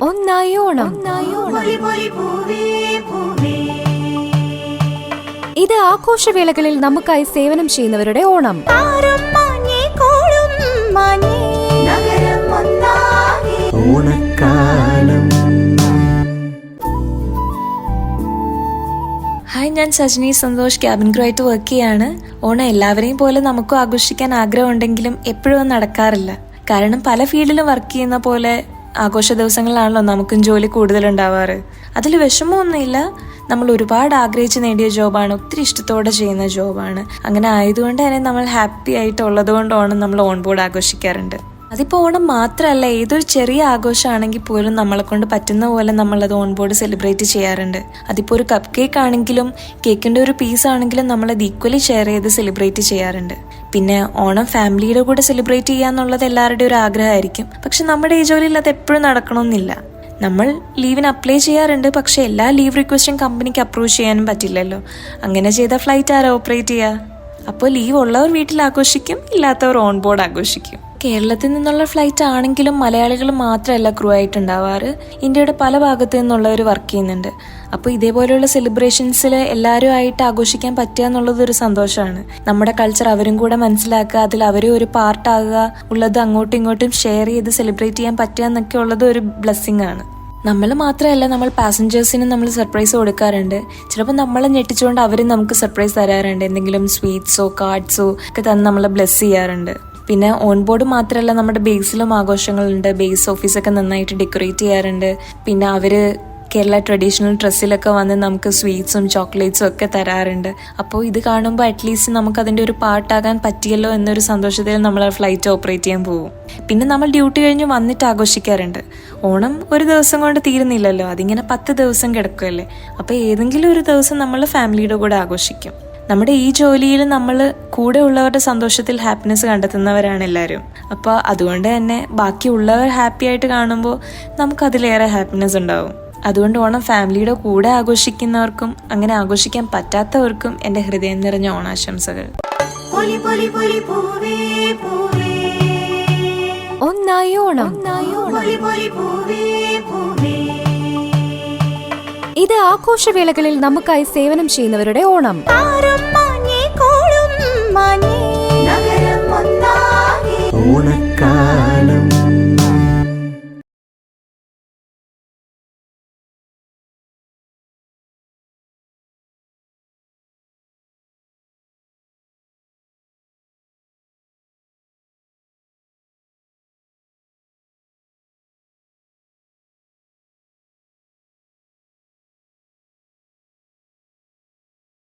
ഒന്നായി ഓണം. ഇത് ആഘോഷവേളകളിൽ നമുക്കായി സേവനം ചെയ്യുന്നവരുടെ ഓണം. ഹായ്, ഞാൻ സജനി സന്തോഷ്, ക്യാബിൻ ക്രൂ ആയിട്ട് വർക്ക് ചെയ്യാണ്. ഓണം എല്ലാവരെയും പോലെ നമുക്കും ആഘോഷിക്കാൻ ആഗ്രഹമുണ്ടെങ്കിലും എപ്പോഴും നടക്കാറില്ല. കാരണം പല ഫീൽഡിലും വർക്ക് ചെയ്യുന്ന പോലെ ആഘോഷ ദിവസങ്ങളിലാണല്ലോ നമുക്കും ജോലി കൂടുതലുണ്ടാവാറ്. അതിൽ വിഷമമൊന്നുമില്ല. നമ്മൾ ഒരുപാട് ആഗ്രഹിച്ച് നേടിയ ജോബാണ്, ഒത്തിരി ഇഷ്ടത്തോടെ ചെയ്യുന്ന ജോബാണ്. അങ്ങനെ ആയതുകൊണ്ട് തന്നെ നമ്മൾ ഹാപ്പി ആയിട്ടുള്ളത് കൊണ്ട് ഓണം നമ്മൾ ഓൺ ബോർഡ് ആഘോഷിക്കാറുണ്ട്. അതിപ്പോൾ ഓണം മാത്രമല്ല, ഏതൊരു ചെറിയ ആഘോഷമാണെങ്കിൽ പോലും നമ്മളെ കൊണ്ട് പറ്റുന്ന പോലെ നമ്മളത് ഓൺ ബോർഡ് സെലിബ്രേറ്റ് ചെയ്യാറുണ്ട്. അതിപ്പോൾ ഒരു കപ്പ് കേക്ക് ആണെങ്കിലും കേക്കിൻ്റെ ഒരു പീസ് ആണെങ്കിലും നമ്മളത് ഈക്വലി ഷെയർ ചെയ്ത് സെലിബ്രേറ്റ് ചെയ്യാറുണ്ട്. പിന്നെ ഓണം ഫാമിലിയുടെ കൂടെ സെലിബ്രേറ്റ് ചെയ്യാന്നുള്ളത് എല്ലാവരുടെയും ഒരു ആഗ്രഹമായിരിക്കും. പക്ഷെ നമ്മുടെ ഈ ജോലിയിൽ അത് എപ്പോഴും നടക്കണമെന്നില്ല. നമ്മൾ ലീവിന് അപ്ലൈ ചെയ്യാറുണ്ട്, പക്ഷെ എല്ലാ ലീവ് റിക്വസ്റ്റും കമ്പനിക്ക് അപ്രൂവ് ചെയ്യാനും പറ്റില്ലല്ലോ. അങ്ങനെ ചെയ്ത ഫ്ലൈറ്റ് ആരാ ഓപ്പറേറ്റ് ചെയ്യുക? അപ്പോൾ ലീവ് ഉള്ളവർ വീട്ടിൽ ആഘോഷിക്കും, ഇല്ലാത്തവർ ഓൺ ബോർഡ് ആഘോഷിക്കും. കേരളത്തിൽ നിന്നുള്ള ഫ്ലൈറ്റ് ആണെങ്കിലും മലയാളികൾ മാത്രമല്ല ക്രൂ ആയിട്ടുണ്ടാവാറ്. ഇന്ത്യയുടെ പല ഭാഗത്തു നിന്നുള്ളവർ വർക്ക് ചെയ്യുന്നുണ്ട്. അപ്പോൾ ഇതേപോലെയുള്ള സെലിബ്രേഷൻസിൽ എല്ലാവരും ആയിട്ട് ആഘോഷിക്കാൻ പറ്റുക എന്നുള്ളത് ഒരു സന്തോഷമാണ്. നമ്മുടെ കൾച്ചർ അവരും കൂടെ മനസ്സിലാക്കുക, അതിൽ അവരും ഒരു പാർട്ടാകുക, ഉള്ളത് അങ്ങോട്ടും ഇങ്ങോട്ടും ഷെയർ ചെയ്ത് സെലിബ്രേറ്റ് ചെയ്യാൻ പറ്റുക എന്നൊക്കെ ഉള്ളത് ഒരു ബ്ലെസ്സിങ് ആണ്. നമ്മൾ മാത്രമല്ല, നമ്മൾ പാസഞ്ചേഴ്സിനും നമ്മൾ സർപ്രൈസ് കൊടുക്കാറുണ്ട്. ചിലപ്പോൾ നമ്മളെ ഞെട്ടിച്ചുകൊണ്ട് അവരും നമുക്ക് സർപ്രൈസ് തരാറുണ്ട്. എന്തെങ്കിലും സ്വീറ്റ്സോ കാർഡ്സോ ഒക്കെ തന്ന് നമ്മളെ ബ്ലെസ് ചെയ്യാറുണ്ട്. പിന്നെ ഓൺ ബോർഡ് മാത്രമല്ല, നമ്മുടെ ബേസിലും ആഘോഷങ്ങളുണ്ട്. ബേസ് ഓഫീസൊക്കെ നന്നായിട്ട് ഡെക്കറേറ്റ് ചെയ്യാറുണ്ട്. പിന്നെ അവർ കേരള ട്രഡീഷണൽ ഡ്രസ്സിലൊക്കെ വന്ന് നമുക്ക് സ്വീറ്റ്സും ചോക്ലേറ്റ്സും ഒക്കെ തരാറുണ്ട്. അപ്പോൾ ഇത് കാണുമ്പോൾ അറ്റ്ലീസ്റ്റ് നമുക്ക് അതിൻ്റെ ഒരു പാർട്ടാകാൻ പറ്റിയല്ലോ എന്നൊരു സന്തോഷത്തിൽ നമ്മൾ ഫ്ലൈറ്റ് ഓപ്പറേറ്റ് ചെയ്യാൻ പോകും. പിന്നെ നമ്മൾ ഡ്യൂട്ടി കഴിഞ്ഞ് വന്നിട്ട് ആഘോഷിക്കാറുണ്ട്. ഓണം ഒരു ദിവസം കൊണ്ട് തീരുന്നില്ലല്ലോ, അതിങ്ങനെ 10 ദിവസം കിടക്കുമല്ലേ. അപ്പോൾ ഏതെങ്കിലും ഒരു ദിവസം നമ്മൾ ഫാമിലിയുടെ കൂടെ ആഘോഷിക്കും. നമ്മുടെ ഈ ജോലിയിൽ നമ്മൾ കൂടെ ഉള്ളവരുടെ സന്തോഷത്തിൽ ഹാപ്പിനെസ് കണ്ടെത്തുന്നവരാണ് എല്ലാവരും. അപ്പോൾ അതുകൊണ്ട് തന്നെ ബാക്കിയുള്ളവർ ഹാപ്പി ആയിട്ട് കാണുമ്പോൾ നമുക്കതിലേറെ ഹാപ്പിനെസ് ഉണ്ടാവും. അതുകൊണ്ട് ഓണം ഫാമിലിയുടെ കൂടെ ആഘോഷിക്കുന്നവർക്കും അങ്ങനെ ആഘോഷിക്കാൻ പറ്റാത്തവർക്കും എൻ്റെ ഹൃദയം നിറഞ്ഞ ഓണാശംസകൾ. ഒന്നായി ഓണം. ഇത് ആഘോഷവേളകളിൽ നമുക്കായി സേവനം ചെയ്യുന്നവരുടെ ഓണം. ഓണക്കാലം